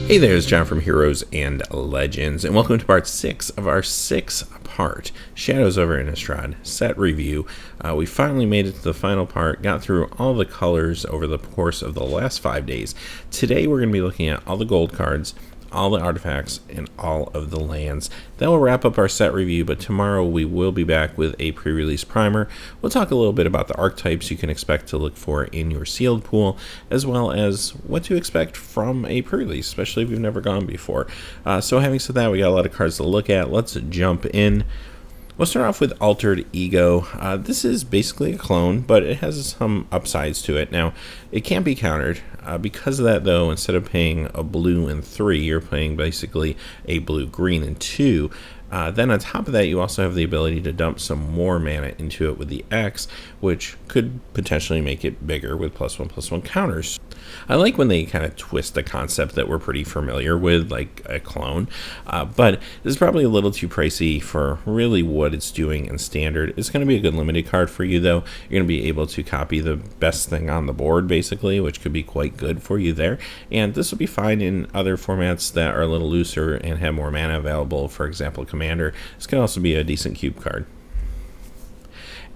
Hey there, it's John from Heroes and Legends, and welcome to part 6 of our 6-part Shadows Over Innistrad set review. We finally made it to the final part, got through all the colors over the course of the last 5 days. Today we're going to be looking at all the gold cards, all the artifacts, and all of the lands. That will wrap up our set review, but tomorrow we will be back with a pre-release primer. We'll talk a little bit about the archetypes you can expect to look for in your sealed pool, as well as what to expect from a pre-release, especially if you've never gone before. So having said that, we got a lot of cards to look at. Let's jump in. We'll start off with Altered Ego. This is basically a clone, but it has some upsides to it. Now, it can't be countered. Because of that, though, instead of paying a blue and 3, you're paying basically a blue, green, and 2. Then on top of that, you also have the ability to dump some more mana into it with the X, which could potentially make it bigger with +1/+1 counters. I like when they kind of twist the concept that we're pretty familiar with, like a clone, but this is probably a little too pricey for really what it's doing in standard. It's going to be a good limited card for you, though. You're going to be able to copy the best thing on the board, basically, which could be quite good for you there. And this will be fine in other formats that are a little looser and have more mana available. For example, Commander. This can also be a decent cube card.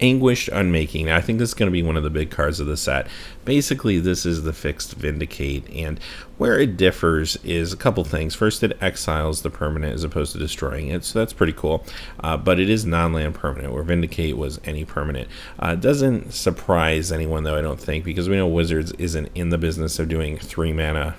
Anguished Unmaking. Now, I think this is going to be one of the big cards of the set. Basically, this is the fixed Vindicate, and where it differs is a couple things. First, it exiles the permanent as opposed to destroying it, so that's pretty cool. But it is non-land permanent, where Vindicate was any permanent. It doesn't surprise anyone, though, I don't think, because we know Wizards isn't in the business of doing 3-mana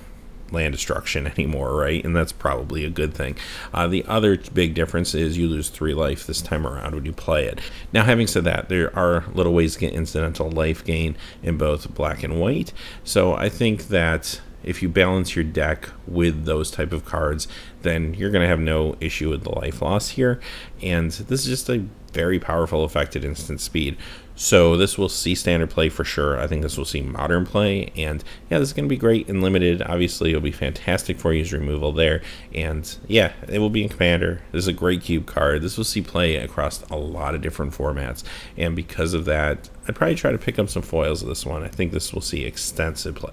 land destruction anymore, right? And that's probably a good thing. The other big difference is you lose 3 life this time around when you play it. Now, having said that, there are little ways to get incidental life gain in both black and white, so I think that if you balance your deck with those type of cards, then you're going to have no issue with the life loss here. And this is just a very powerful effect at instant speed. So this will see standard play for sure. I think this will see modern play. And yeah, this is going to be great in limited. Obviously, it'll be fantastic for you as removal there. And yeah, it will be in Commander. This is a great cube card. This will see play across a lot of different formats. And because of that, I'd probably try to pick up some foils of this one. I think this will see extensive play.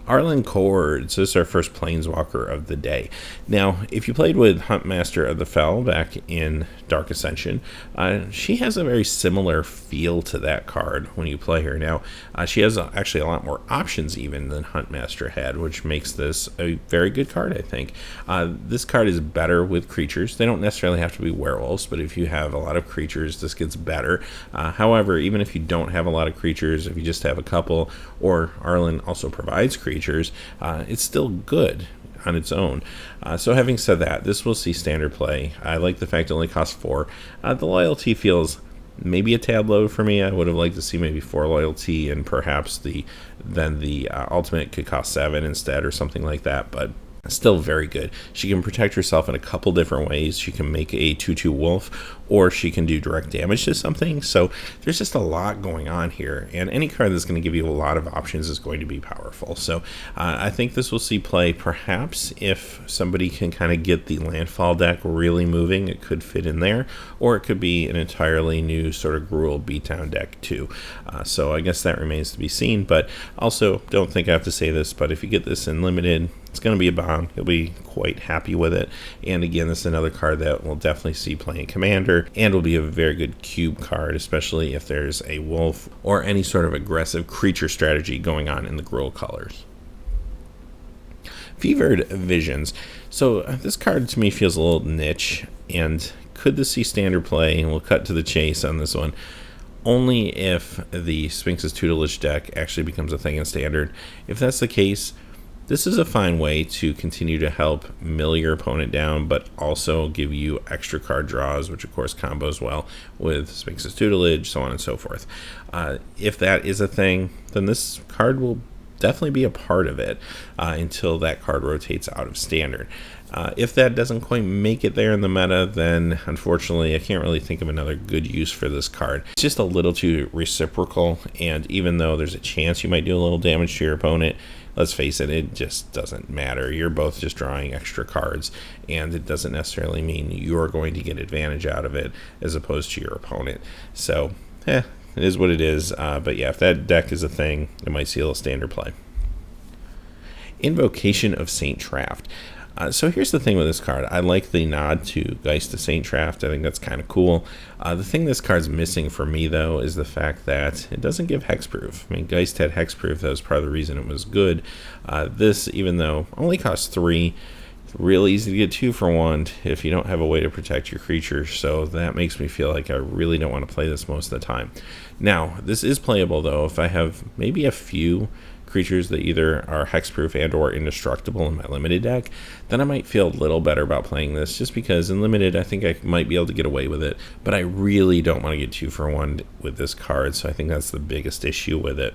Arlen Cords, this is our first Planeswalker of the day. Now, if you played with Huntmaster of the Fell back in Dark Ascension, she has a very similar feel to that card when you play her. Now, she has actually a lot more options even than Huntmaster had, which makes this a very good card, I think. This card is better with creatures. They don't necessarily have to be werewolves, but if you have a lot of creatures, this gets better. However, even if you don't have a lot of creatures, if you just have a couple, or Arlen also provides creatures, it's still good on its own. So having said that, this will see standard play. I like the fact it only costs 4. The loyalty feels maybe a tad low for me. I would have liked to see maybe 4 loyalty, and perhaps the ultimate could cost 7 instead or something like that, but still very good. She can protect herself in a couple different ways. She can make a 2/2 wolf, or she can do direct damage to something. So there's just a lot going on here, and any card that's going to give you a lot of options is going to be powerful. So I think this will see play. Perhaps if somebody can kind of get the landfall deck really moving, it could fit in there, or it could be an entirely new sort of Gruul beatdown deck too. So I guess that remains to be seen, but also don't think I have to say this, but if you get this in limited, it's going to be a bomb. You'll be quite happy with it. And again, this is another card that will definitely see play in Commander, and will be a very good cube card, especially if there's a wolf or any sort of aggressive creature strategy going on in the Gruul colors. Fevered Visions. So this card to me feels a little niche, and could this see standard play? And we'll cut to the chase on this one. Only if the Sphinx's Tutelage deck actually becomes a thing in standard. If that's the case, this is a fine way to continue to help mill your opponent down, but also give you extra card draws, which of course combos well with Sphinx's Tutelage, so on and so forth. If that is a thing, then this card will definitely be a part of it until that card rotates out of standard. If that doesn't quite make it there in the meta, then unfortunately I can't really think of another good use for this card. It's just a little too reciprocal, and even though there's a chance you might do a little damage to your opponent, let's face it, it just doesn't matter. You're both just drawing extra cards, and it doesn't necessarily mean you're going to get advantage out of it as opposed to your opponent. So, it is what it is. But yeah, if that deck is a thing, it might see a little standard play. Invocation of Saint Traft. So here's the thing with this card. I like the nod to Geist of Saint Traft. I think that's kind of cool. The thing this card's missing for me, though, is the fact that it doesn't give hexproof. I mean, Geist had hexproof. That was part of the reason it was good. This, even though only costs 3, real easy to get 2 for 1 if you don't have a way to protect your creature, so that makes me feel like I really don't want to play this most of the time. Now, this is playable, though, if I have maybe a few creatures that either are hexproof and or indestructible in my limited deck, then I might feel a little better about playing this, just because in limited I think I might be able to get away with it, but I really don't want to get 2 for 1 with this card, so I think that's the biggest issue with it.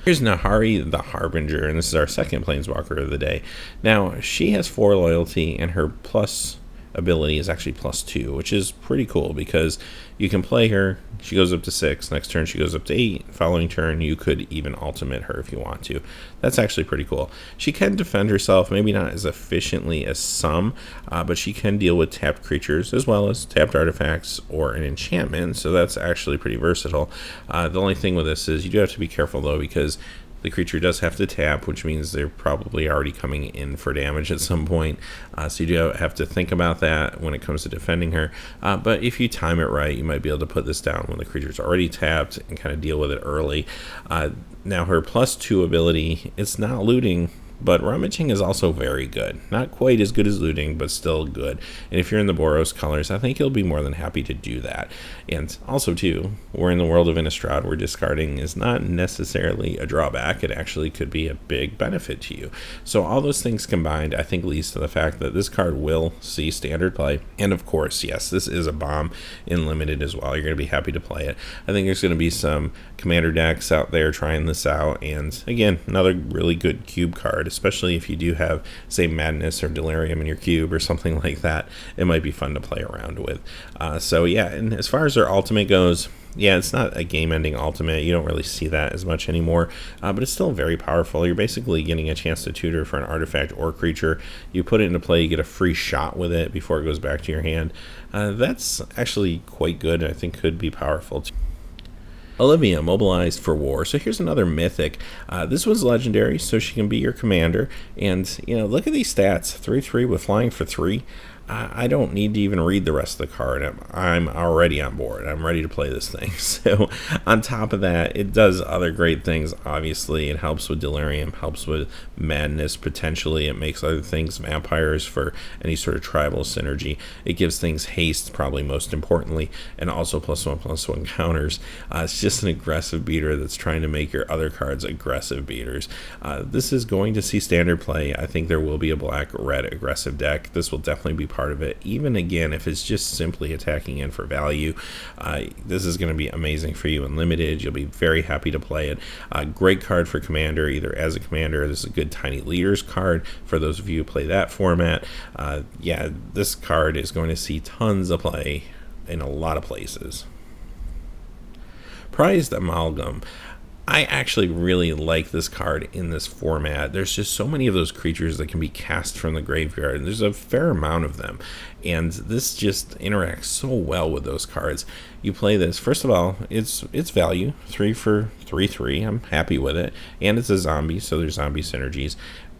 Here's Nahari the Harbinger, and this is our second Planeswalker of the day. Now, she has 4 loyalty, and her plus ability is actually +2, which is pretty cool because you can play her, she goes up to 6, next turn she goes up to 8, following turn you could even ultimate her if you want to. That's actually pretty cool. She can defend herself, maybe not as efficiently as some, but she can deal with tapped creatures as well as tapped artifacts or an enchantment, so that's actually pretty versatile. The only thing with this is you do have to be careful, though, because the creature does have to tap, which means they're probably already coming in for damage at some point. So you do have to think about that when it comes to defending her. But if you time it right, you might be able to put this down when the creature's already tapped and kind of deal with it early. Now her +2 ability, it's not looting, but rummaging is also very good. Not quite as good as looting, but still good. And if you're in the Boros colors, I think you'll be more than happy to do that. And also, too, we're in the world of Innistrad, where discarding is not necessarily a drawback. It actually could be a big benefit to you. So all those things combined, I think, leads to the fact that this card will see standard play. And of course, yes, this is a bomb in limited as well. You're going to be happy to play it. I think there's going to be some commander decks out there trying this out. And again, another really good cube card, especially if you do have, say, Madness or Delirium in your cube or something like that. It might be fun to play around with. So yeah, and as far as their ultimate goes, yeah, it's not a game-ending ultimate. You don't really see that as much anymore, but it's still very powerful. You're basically getting a chance to tutor for an artifact or creature. You put it into play, you get a free shot with it before it goes back to your hand. That's actually quite good, and I think could be powerful too. Olivia, mobilized for war. So here's another mythic. This one's legendary, so she can be your commander. And, you know, look at these stats. 3/3 with flying for 3. I don't need to even read the rest of the card. I'm already on board. I'm ready to play this thing. So on top of that, it does other great things. Obviously, it helps with Delirium, helps with Madness. Potentially, it makes other things vampires for any sort of tribal synergy. It gives things haste, probably most importantly, and also +1/+1 counters. It's just an aggressive beater that's trying to make your other cards aggressive beaters. This is going to see standard play. I think there will be a black-red aggressive deck. This will definitely be part of it. Even again, if it's just simply attacking in for value, this is going to be amazing for you in limited. You'll be very happy to play it. Great card for commander, either as a commander. This is a good tiny leaders card for those of you who play that format. Yeah, this card is going to see tons of play in a lot of places. Prized Amalgam. I actually really like this card in this format. There's just so many of those creatures that can be cast from the graveyard, and there's a fair amount of them, and this just interacts so well with those cards. You play this, first of all, it's value, 3 for 3/3. I'm happy with it, and it's a zombie, so there's zombie synergies.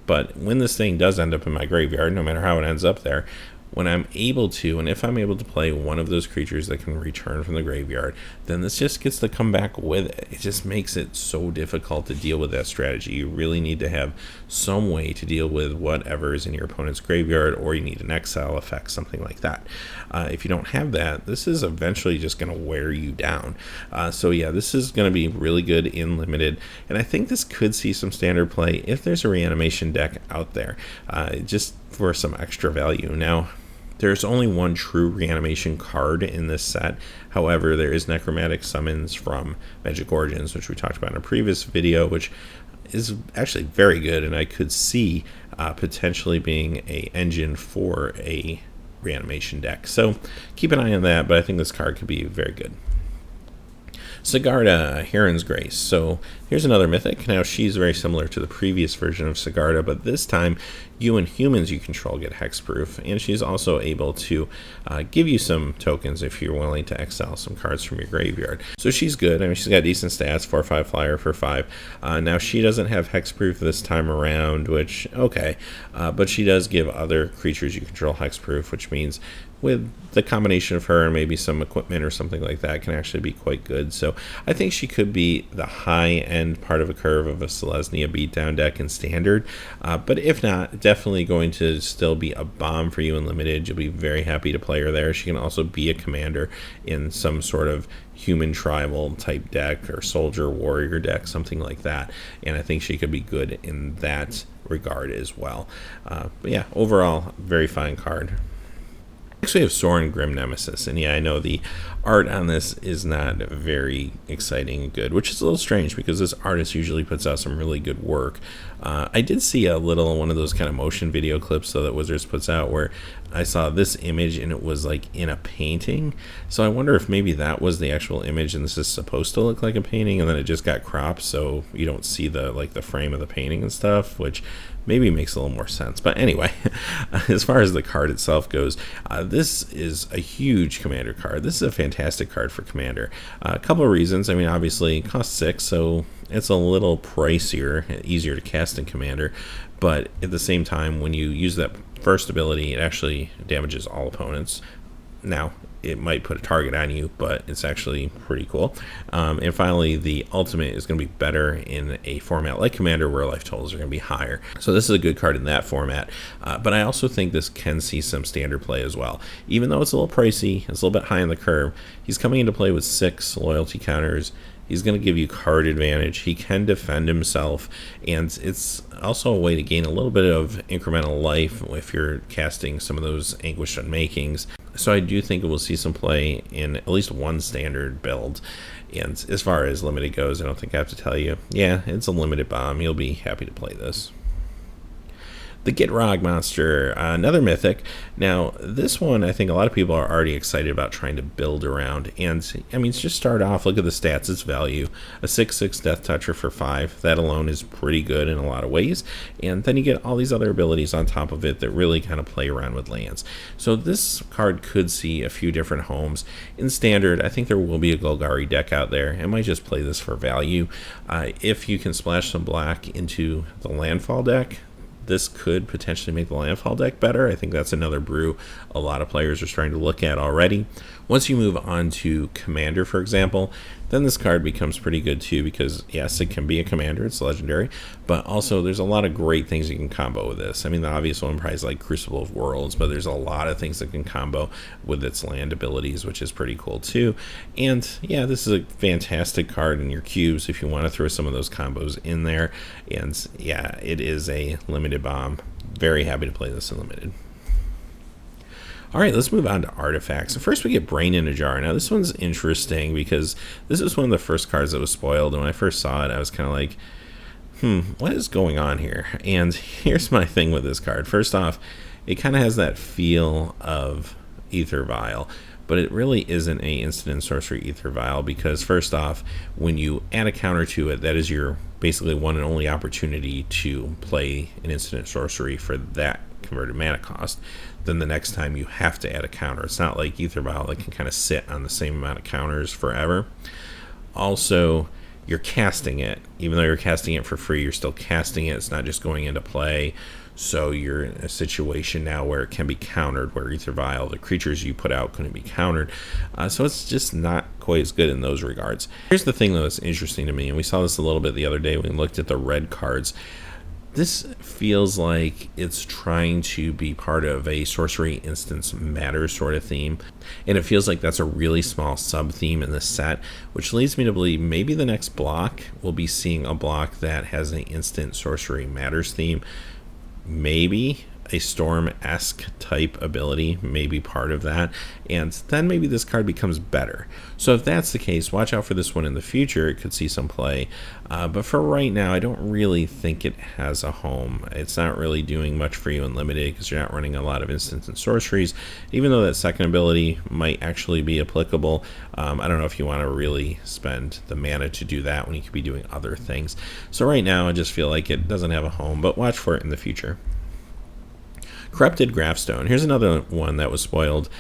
But when this thing does end up in my graveyard, no matter how it ends up there, when I'm able to, and if I'm able to play one of those creatures that can return from the graveyard, then this just gets to come back with it. It just makes it so difficult to deal with that strategy. You really need to have some way to deal with whatever is in your opponent's graveyard, or you need an exile effect, something like that. If you don't have that, this is eventually just going to wear you down. So yeah, this is going to be really good in limited, and I think this could see some standard play if there's a reanimation deck out there, just for some extra value. Now, there's only one true reanimation card in this set. However, there is Necromantic Summons from Magic Origins, which we talked about in a previous video, which is actually very good, and I could see potentially being a engine for a reanimation deck. So keep an eye on that, but I think this card could be very good. Sigarda, Heron's Grace. So here's another mythic. Now she's very similar to the previous version of Sigarda, but this time you and humans you control get hexproof, and she's also able to give you some tokens if you're willing to exile some cards from your graveyard. So she's good. I mean, she's got decent stats, 4/5 flyer for 5. Now she doesn't have hexproof this time around, which okay, but she does give other creatures you control hexproof, which means with the combination of her and maybe some equipment or something like that can actually be quite good. So I think she could be the high end part of a curve of a Selesnya beatdown deck in standard, but if not, definitely going to still be a bomb for you in limited. You'll be very happy to play her there. She can also be a commander in some sort of human tribal type deck or soldier warrior deck, something like that, and I think she could be good in that regard as well. But yeah, overall, very fine card. Next we have Sorin Grim Nemesis, and yeah, I know the art on this is not very exciting and good, which is a little strange because this artist usually puts out some really good work. I did see a little one of those kind of motion video clips though that Wizards puts out where I saw this image and it was like in a painting, so I wonder if maybe that was the actual image and this is supposed to look like a painting and then it just got cropped so you don't see the the frame of the painting and stuff, which maybe makes a little more sense. But anyway, as far as the card itself goes, this is a huge commander card. This is a fantastic card for commander. A couple of reasons. I mean, obviously it costs 6, so it's a little pricier, easier to cast in commander, but at the same time, when you use that first ability, it actually damages all opponents. Now, it might put a target on you, but it's actually pretty cool. And finally, the ultimate is going to be better in a format like Commander where life totals are going to be higher. So this is a good card in that format. But I also think this can see some standard play as well. Even though it's a little pricey, it's a little bit high on the curve, he's coming into play with 6 loyalty counters. He's going to give you card advantage. He can defend himself, and it's also a way to gain a little bit of incremental life if you're casting some of those Anguished Unmakings. So I do think it will see some play in at least one standard build. And as far as limited goes, I don't think I have to tell you, yeah, it's a limited bomb. You'll be happy to play this. The Gitrog monster, another mythic. Now, this one, I think a lot of people are already excited about trying to build around. And, I mean, just start off, look at the stats, its value. A 6/6 Death Toucher for 5. That alone is pretty good in a lot of ways. And then you get all these other abilities on top of it that really kind of play around with lands. So this card could see a few different homes. In Standard, I think there will be a Golgari deck out there. I might just play this for value. If you can splash some black into the Landfall deck, this could potentially make the Landfall deck better. I think that's another brew a lot of players are starting to look at already. Once you move on to Commander, for example, then this card becomes pretty good too because, yes, it can be a Commander, it's legendary, but also there's a lot of great things you can combo with this. I mean, the obvious one probably is like Crucible of Worlds, but there's a lot of things that can combo with its land abilities, which is pretty cool too. And yeah, this is a fantastic card in your cubes if you want to throw some of those combos in there. And yeah, it is a limited bomb. Very happy to play this in limited. All right, let's move on to artifacts. So first we get Brain in a Jar. Now this one's interesting because this is one of the first cards that was spoiled, and when I first saw it, I was kind of like, what is going on here? And here's my thing with this card. First off, it kind of has that feel of Ether Vial, but it really isn't a instant and sorcery Ether Vial because first off, when you add a counter to it, that is your basically one and only opportunity to play an instant sorcery for that converted mana cost. Then the next time you have to add a counter. It's not like Ether Vial that can kind of sit on the same amount of counters forever. Also, you're casting it. Even though you're casting it for free, you're still casting it. It's not just going into play. So you're in a situation now where it can be countered, where Ether Vial, the creatures you put out, couldn't be countered. So it's just not quite as good in those regards. Here's the thing, though, that's interesting to me, and we saw this a little bit the other day when we looked at the red cards. This feels like it's trying to be part of a Sorcery Instance Matters sort of theme, and it feels like that's a really small sub-theme in this set, which leads me to believe maybe the next block we'll be seeing a block that has an Instant Sorcery Matters theme. Maybe. a Storm-esque type ability may be part of that, and then maybe this card becomes better. So if that's the case, watch out for this one in the future. It could see some play, but for right now, I don't really think it has a home. It's not really doing much for you in Limited because you're not running a lot of instants and sorceries, even though that second ability might actually be applicable. I don't know if you want to really spend the mana to do that when you could be doing other things. So right now, I just feel like it doesn't have a home, but watch for it in the future. Corrupted Graphstone. Here's another one that was spoiled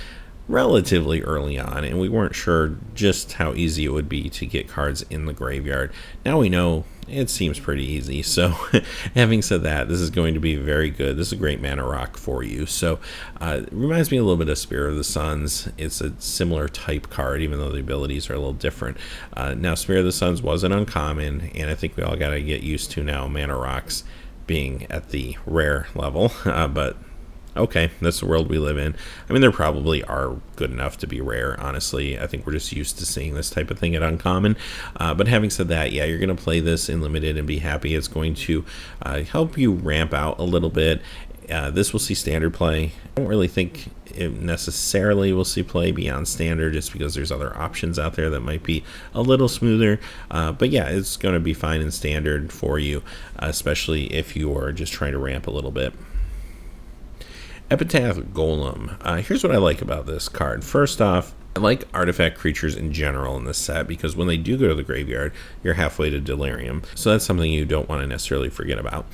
relatively early on, and we weren't sure just how easy it would be to get cards in the graveyard. Now we know it seems pretty easy. So having said that, this is going to be very good. This is a great mana rock for you. So it reminds me a little bit of Spirit of the Suns. It's a similar type card, even though the abilities are a little different. Now Spirit of the Suns was an uncommon, and I think we all got to get used to now mana rocks being at the rare level, but okay, that's the world we live in. I mean, there probably are good enough to be rare, honestly. I think we're just used to seeing this type of thing at uncommon. But having said that, yeah, you're going to play this in Limited and be happy. It's going to help you ramp out a little bit. This will see standard play. I don't really think it necessarily will see play beyond standard just because there's other options out there that might be a little smoother. But yeah, it's going to be fine in standard for you, especially if you are just trying to ramp a little bit. Epitaph Golem. Here's what I like about this card. First off, I like artifact creatures in general in this set because when they do go to the graveyard, you're halfway to Delirium. So that's something you don't want to necessarily forget about.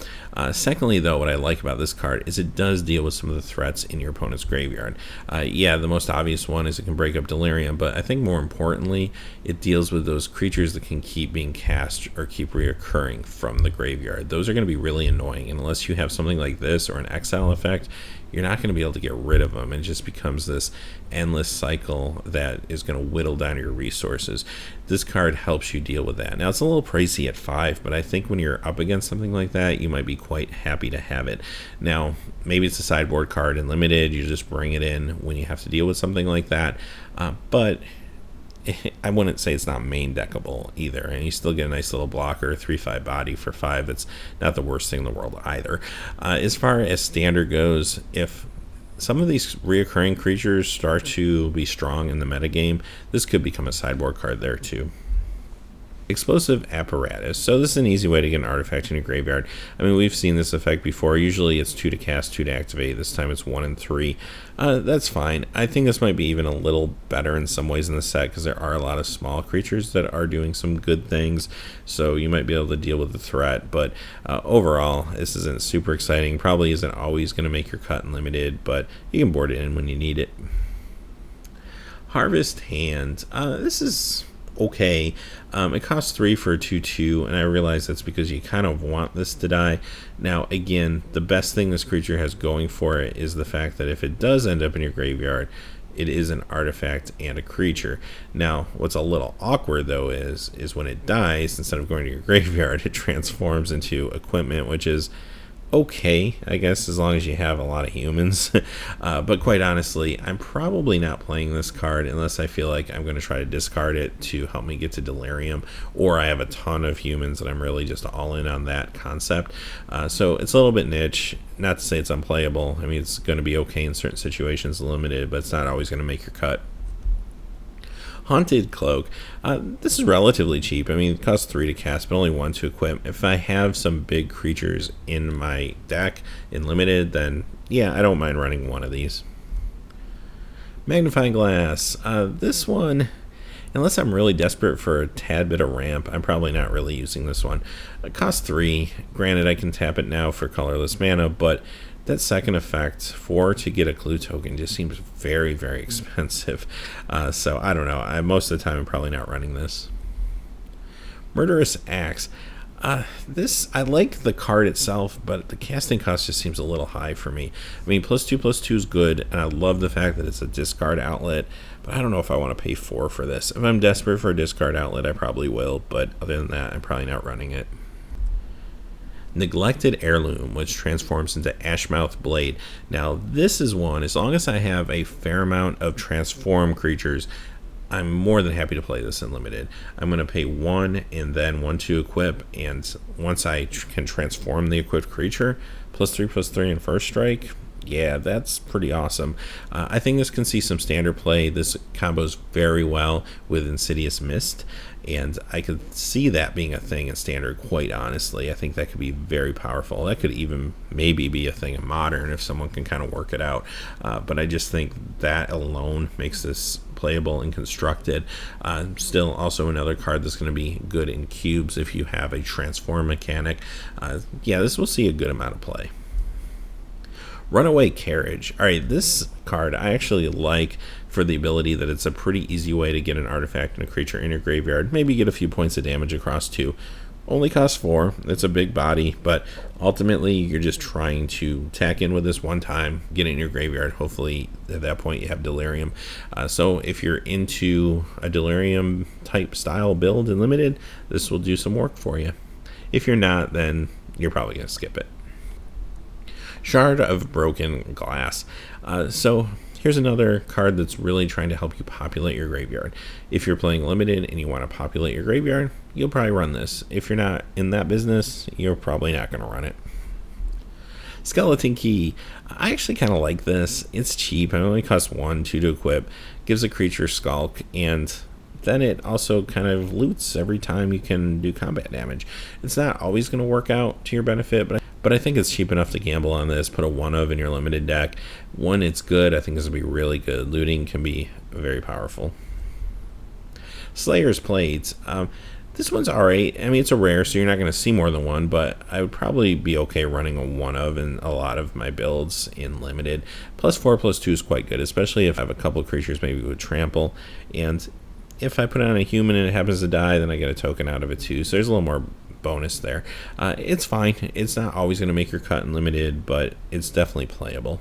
Secondly, though, what I like about this card is it does deal with some of the threats in your opponent's graveyard. Yeah, the most obvious one is it can break up Delirium, but I think more importantly, it deals with those creatures that can keep being cast or keep reoccurring from the graveyard. Those are going to be really annoying, and unless you have something like this or an exile effect, you're not going to be able to get rid of them. It just becomes this endless cycle that is going to whittle down your resources. This card helps you deal with that. Now, it's a little pricey at 5, but I think when you're up against something like that, you might be quite happy to have it. Now, maybe it's a sideboard card and Limited. You just bring it in when you have to deal with something like that. But I wouldn't say it's not main deckable either, and you still get a nice little blocker, 3/5 body for 5. That's not the worst thing in the world either. As far as standard goes, if some of these reoccurring creatures start to be strong in the metagame, this could become a sideboard card there too. Explosive Apparatus. So this is an easy way to get an artifact in your graveyard. I mean, we've seen this effect before. Usually it's 2 to cast, 2 to activate. This time it's 1 and 3. That's fine. I think this might be even a little better in some ways in the set because there are a lot of small creatures that are doing some good things. So you might be able to deal with the threat. But overall, this isn't super exciting. Probably isn't always going to make your cut in Limited, but you can board it in when you need it. Harvest Hand. This is okay. It costs 3 for a 2/2, and I realize that's because you kind of want this to die. Now, again, the best thing this creature has going for it is the fact that if it does end up in your graveyard, it is an artifact and a creature. Now, what's a little awkward, though, is when it dies, instead of going to your graveyard, it transforms into equipment, which is okay, I guess, as long as you have a lot of humans. But quite honestly, I'm probably not playing this card unless I feel like I'm going to try to discard it to help me get to Delirium, or I have a ton of humans and I'm really just all in on that concept. So it's a little bit niche. Not to say it's unplayable. I mean, it's going to be okay in certain situations, Limited, but it's not always going to make your cut. Haunted Cloak. This is relatively cheap. I mean, it costs 3 to cast, but only 1 to equip. If I have some big creatures in my deck in Limited, then yeah, I don't mind running one of these. Magnifying Glass. This one, unless I'm really desperate for a tad bit of ramp, I'm probably not really using this one. It costs 3. Granted, I can tap it now for colorless mana, but that second effect, 4 to get a clue token, just seems very, very expensive. So I don't know. Most of the time I'm probably not running this. Murderous Axe. This, I like the card itself, but the casting cost just seems a little high for me. I mean, +2/+2 is good, and I love the fact that it's a discard outlet, but I don't know if I want to pay 4 for this. If I'm desperate for a discard outlet, I probably will, but other than that, I'm probably not running it. Neglected Heirloom, which transforms into Ashmouth Blade. Now, this is one, as long as I have a fair amount of transform creatures, I'm more than happy to play this in Limited. I'm going to pay 1 and then 1 to equip, and once I can transform the equipped creature, +3/+3 and first strike, Yeah, that's pretty awesome. I think this can see some standard play. This combos very well with Insidious Mist, and I could see that being a thing in standard, quite honestly. I think that could be very powerful. That could even maybe be a thing in modern if someone can kind of work it out. But I just think that alone makes this playable and constructed. Still, also another card that's going to be good in cubes if you have a transform mechanic. Yeah, this will see a good amount of play. Runaway Carriage. All right, this card I actually like for the ability that it's a pretty easy way to get an artifact and a creature in your graveyard. Maybe get a few points of damage across too. Only costs 4. It's a big body, but ultimately you're just trying to tack in with this one time, get it in your graveyard. Hopefully at that point you have Delirium. So if you're into a Delirium type style build in Limited, this will do some work for you. If you're not, then you're probably going to skip it. Shard of Broken Glass. So here's another card that's really trying to help you populate your graveyard. If you're playing Limited and you want to populate your graveyard, you'll probably run this. If you're not in that business, you're probably not going to run it. Skeleton Key. I actually kind of like this. It's cheap. It only costs 1, 2 to equip. Gives a creature Skulk, and then it also kind of loots every time you can do combat damage. It's not always going to work out to your benefit, but I think it's cheap enough to gamble on this. Put a 1-of in your Limited deck. When it's good, I think this will be really good. Looting can be very powerful. Slayer's Plates. This one's alright. I mean, it's a rare, so you're not going to see more than one, but I would probably be okay running a 1-of in a lot of my builds in Limited. +4, +2 is quite good, especially if I have a couple of creatures maybe with Trample. And if I put it on a human and it happens to die, then I get a token out of it too. So there's a little more bonus there. It's fine. It's not always going to make your cut in Limited, but it's definitely playable.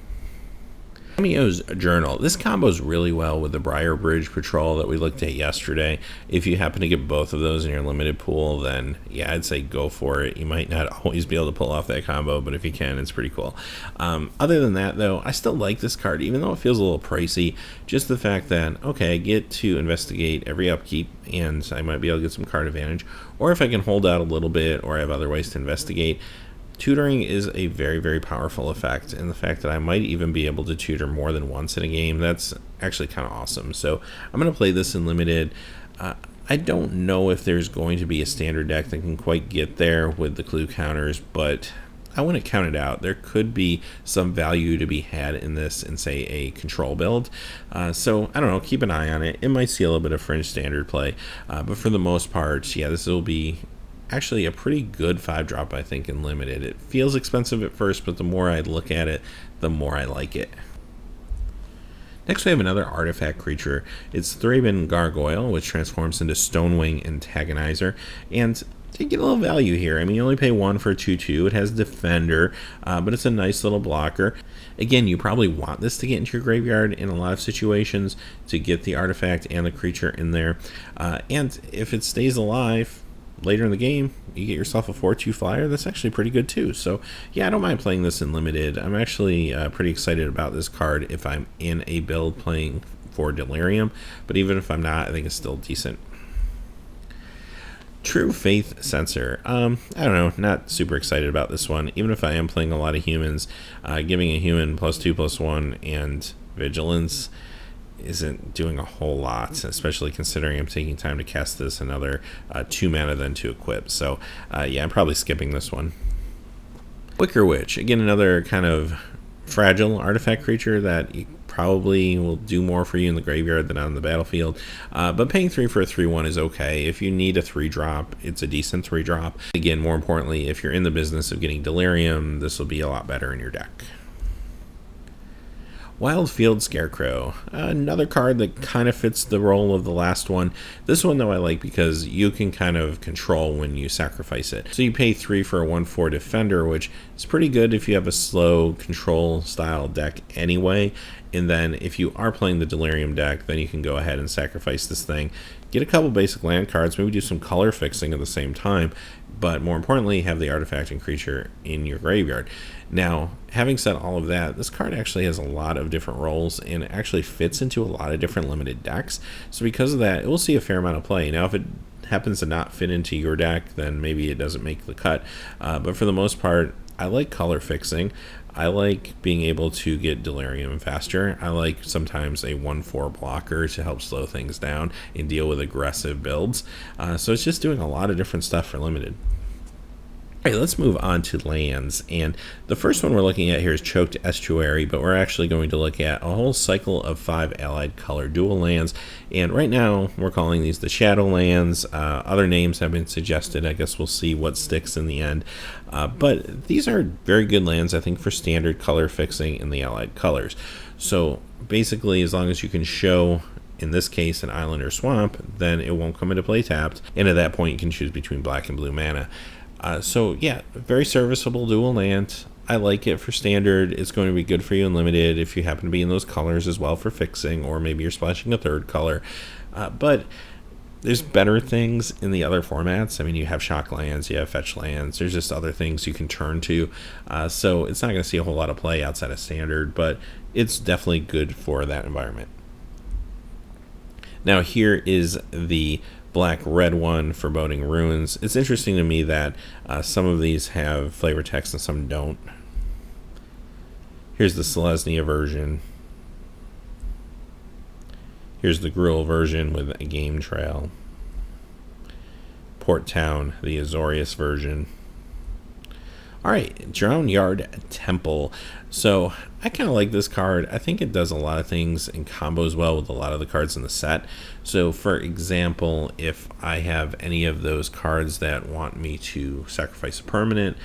Cameo's Journal. This combos really well with the Briar Bridge Patrol that we looked at yesterday. If you happen to get both of those in your limited pool, then yeah, I'd say go for it. You might not always be able to pull off that combo, but if you can, it's pretty cool. Other than that, though, I still like this card, even though it feels a little pricey. Just the fact that, okay, I get to investigate every upkeep, and I might be able to get some card advantage, or if I can hold out a little bit, or I have other ways to investigate. Tutoring is a very, very powerful effect, and the fact that I might even be able to tutor more than once in a game, that's actually kind of awesome. So I'm going to play this in Limited. I don't know if there's going to be a standard deck that can quite get there with the clue counters, but I wouldn't count it out. There could be some value to be had in this in, say, a control build. So I don't know, keep an eye on it. It might see a little bit of fringe standard play, but for the most part, yeah, this will be actually a pretty good 5-drop, I think, in Limited. It feels expensive at first, but the more I look at it, the more I like it. Next, we have another artifact creature. It's Thraben Gargoyle, which transforms into Stonewing Antagonizer, and you get a little value here. I mean, you only pay 1 for a 2/2. It has Defender, but it's a nice little blocker. Again, you probably want this to get into your graveyard in a lot of situations to get the artifact and the creature in there. And if it stays alive later in the game, you get yourself a 4/2 flyer. That's actually pretty good too. So yeah, I don't mind playing this in Limited. I'm actually pretty excited about this card if I'm in a build playing for Delirium, but even if I'm not, I think it's still decent. True Faith Sensor. I don't know, not super excited about this one. Even if I am playing a lot of humans, giving a human +2/+1 and Vigilance isn't doing a whole lot, especially considering I'm taking time to cast this another 2 mana then to equip. So yeah, I'm probably skipping this one. Wicker Witch, again, another kind of fragile artifact creature that you probably will do more for you in the graveyard than on the battlefield, but paying 3 for a 3/1 is okay. If you need a 3-drop, it's a decent 3-drop. Again, more importantly, if you're in the business of getting Delirium, this will be a lot better in your deck. Wildfield Scarecrow, another card that kind of fits the role of the last one. This one, though, I like because you can kind of control when you sacrifice it. So you pay 3 for a 1/4 Defender, which is pretty good if you have a slow control style deck anyway. And then if you are playing the Delirium deck, then you can go ahead and sacrifice this thing. Get a couple basic land cards, maybe do some color fixing at the same time, but more importantly, have the artifact and creature in your graveyard. Now, having said all of that, this card actually has a lot of different roles and it actually fits into a lot of different Limited decks. So because of that, it will see a fair amount of play. Now, if it happens to not fit into your deck, then maybe it doesn't make the cut. But for the most part, I like color fixing. I like being able to get Delirium faster. I like sometimes a 1/4 blocker to help slow things down and deal with aggressive builds. So it's just doing a lot of different stuff for limited. All right, let's move on to lands. And the first one we're looking at here is Choked Estuary, but we're actually going to look at a whole cycle of 5 allied color dual lands. And right now, we're calling these the Shadow lands. Other names have been suggested. I guess we'll see what sticks in the end. But these are very good lands, I think, for standard color fixing in the allied colors. So basically, as long as you can show, in this case, an island or swamp, then it won't come into play tapped. And at that point, you can choose between black and blue mana. So yeah, very serviceable dual land. I like it for standard. It's going to be good for you in limited if you happen to be in those colors as well for fixing, or maybe you're splashing a third color. But there's better things in the other formats. I mean, you have shock lands, you have fetch lands, there's just other things you can turn to. So it's not going to see a whole lot of play outside of standard, but it's definitely good for that environment. Now here is the black-red one, Foreboding Ruins. It's interesting to me that some of these have flavor text and some don't. Here's the Selesnya version. Here's the Gruul version with a game trail. Port Town, the Azorius version. Alright, Drown Yard Temple. So I kind of like this card. I think it does a lot of things and combos well with a lot of the cards in the set. So for example, if I have any of those cards that want me to sacrifice a permanent,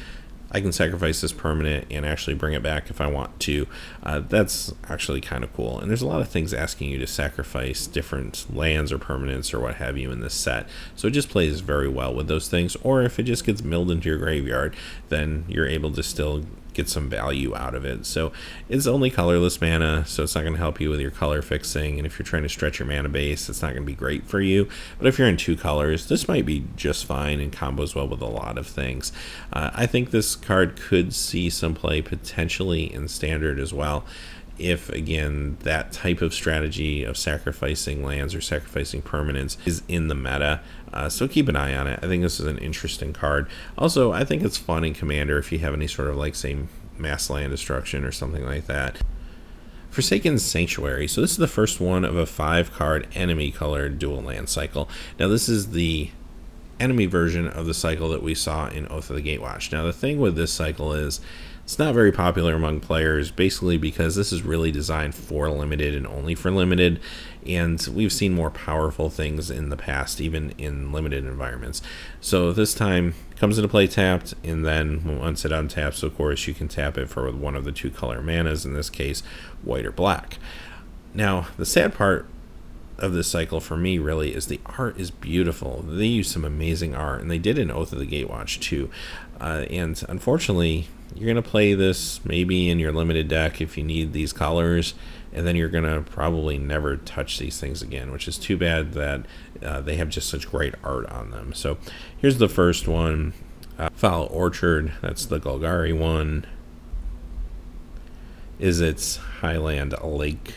I can sacrifice this permanent and actually bring it back if I want to. That's actually kind of cool. And there's a lot of things asking you to sacrifice different lands or permanents or what have you in this set. So it just plays very well with those things. Or if it just gets milled into your graveyard, then you're able to still get some value out of it. So it's only colorless mana, so it's not going to help you with your color fixing, and if you're trying to stretch your mana base, it's not going to be great for you. But if you're in 2 colors, this might be just fine and combos well with a lot of things. I think this card could see some play potentially in standard as well, if again that type of strategy of sacrificing lands or sacrificing permanents is in the meta. So keep an eye on it. I think this is an interesting card. Also, I think it's fun in Commander if you have any sort of, like, say, mass land destruction or something like that. Forsaken Sanctuary. So this is the first one of a 5-card enemy colored dual land cycle. Now this is the enemy version of the cycle that we saw in Oath of the Gatewatch. Now the thing with this cycle is it's not very popular among players, basically because this is really designed for limited and only for limited, and we've seen more powerful things in the past, even in limited environments. So this time it comes into play tapped, and then once it untaps, of course, you can tap it for one of the 2 color manas, in this case, white or black. Now, the sad part of this cycle for me really is the art is beautiful. They use some amazing art, and they did in Oath of the Gatewatch too. And unfortunately, you're going to play this maybe in your limited deck if you need these colors, and then you're going to probably never touch these things again, which is too bad that they have just such great art on them. So here's the first one, Foul Orchard. That's the Golgari one. Izzet's Highland Lake.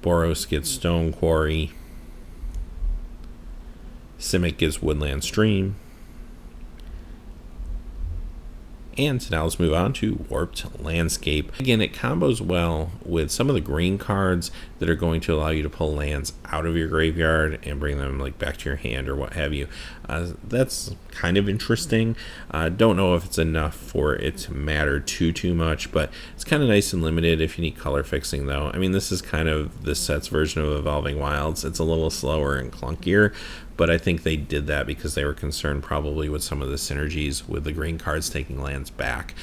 Boros gets Stone Quarry. Simic gets Woodland Stream. And now let's move on to Warped Landscape. Again, it combos well with some of the green cards that are going to allow you to pull lands out of your graveyard and bring them like back to your hand or what have you. That's kind of interesting. Don't know if it's enough for it to matter too much, but it's kind of nice and limited if you need color fixing though. I mean, this is kind of this set's version of Evolving Wilds. It's a little slower and clunkier, but I think they did that because they were concerned probably with some of the synergies with the green cards taking lands back,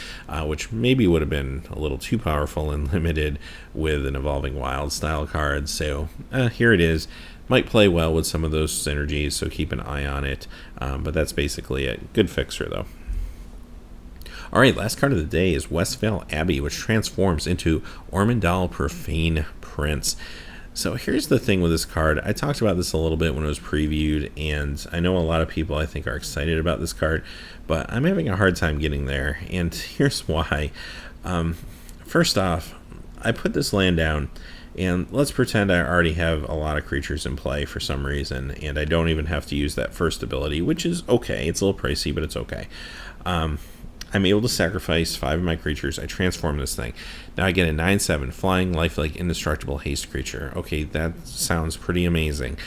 which maybe would have been a little too powerful and limited with an Evolving Wild style card. So here it is. Might play well with some of those synergies, so keep an eye on it. But that's basically it. Good fixer though. Alright, last card of the day is Westvale Abbey, which transforms into Ormondal Profane Prince. So here's the thing with this card. I talked about this a little bit when it was previewed, and I know a lot of people I think are excited about this card, but I'm having a hard time getting there, and here's why. First off, I put this land down, and let's pretend I already have a lot of creatures in play for some reason, and I don't even have to use that first ability, which is okay. It's a little pricey, but it's okay. I'm able to sacrifice 5 of my creatures. I transform this thing. Now I get a 9/7 flying, lifelike, indestructible haste creature. Okay, that sounds pretty amazing.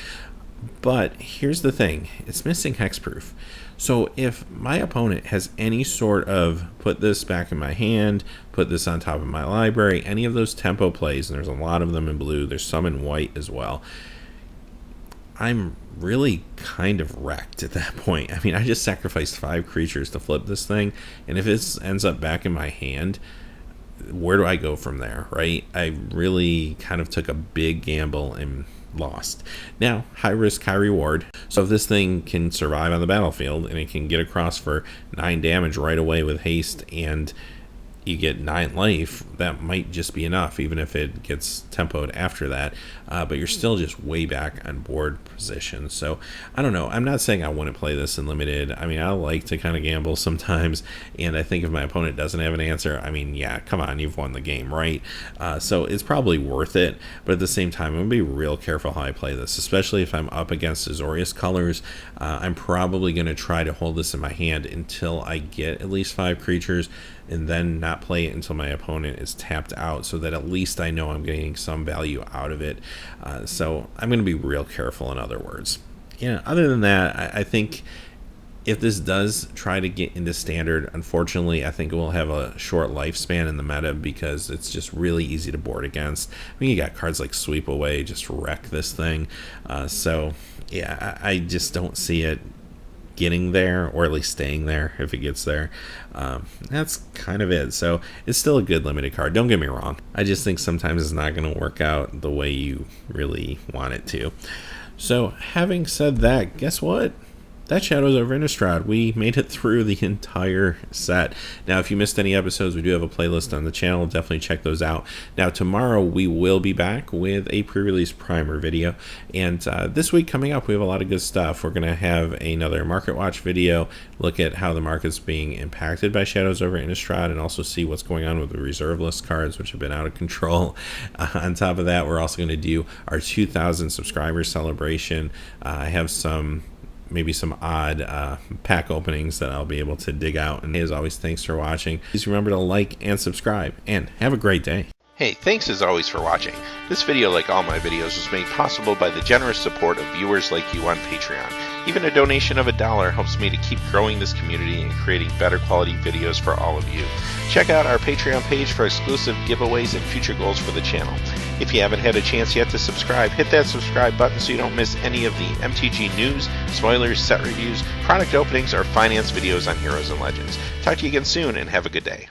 But here's the thing. It's missing hexproof. So if my opponent has any sort of put this back in my hand, put this on top of my library, any of those tempo plays, and there's a lot of them in blue, there's some in white as well, I'm really kind of wrecked at that point. I mean, I just sacrificed 5 creatures to flip this thing, and if it ends up back in my hand, where do I go from there, right? I really kind of took a big gamble and lost. Now, high risk, high reward. So if this thing can survive on the battlefield and it can get across for 9 damage right away with haste and you get 9 life, that might just be enough, even if it gets tempoed after that. But you're still just way back on board position. So I don't know. I'm not saying I wouldn't play this in limited. I mean, I like to kind of gamble sometimes, and I think if my opponent doesn't have an answer, I mean, yeah, come on, you've won the game, right? So it's probably worth it. But at the same time, I'm gonna be real careful how I play this, especially if I'm up against Azorius colors. I'm probably gonna try to hold this in my hand until I get at least 5 creatures, and then not play it until my opponent is tapped out, so that at least I know I'm getting some value out of it. So I'm going to be real careful, in other words. Yeah, other than that, I think if this does try to get into standard, unfortunately, I think it will have a short lifespan in the meta because it's just really easy to board against. I mean, you got cards like Sweep Away, just wreck this thing. So, yeah, I just don't see it getting there, or at least staying there if it gets there. That's kind of it. So it's still a good limited card, don't get me wrong. I just think sometimes it's not going to work out the way you really want it to. So having said that, guess what? That's Shadows Over Innistrad. We made it through the entire set. Now, if you missed any episodes, we do have a playlist on the channel. Definitely check those out. Now, tomorrow we will be back with a pre-release primer video. And this week coming up, we have a lot of good stuff. We're going to have another Market Watch video, look at how the market's being impacted by Shadows Over Innistrad, and also see what's going on with the reserve list cards, which have been out of control. On top of that, we're also going to do our 2,000 subscriber celebration. I have maybe some odd pack openings that I'll be able to dig out. And as always, thanks for watching. Please remember to like and subscribe, and have a great day. Hey, thanks as always for watching. This video, like all my videos, was made possible by the generous support of viewers like you on Patreon. Even a donation of $1 helps me to keep growing this community and creating better quality videos for all of you. Check out our Patreon page for exclusive giveaways and future goals for the channel. If you haven't had a chance yet to subscribe, hit that subscribe button so you don't miss any of the MTG news, spoilers, set reviews, product openings, or finance videos on Heroes and Legends. Talk to you again soon, and have a good day.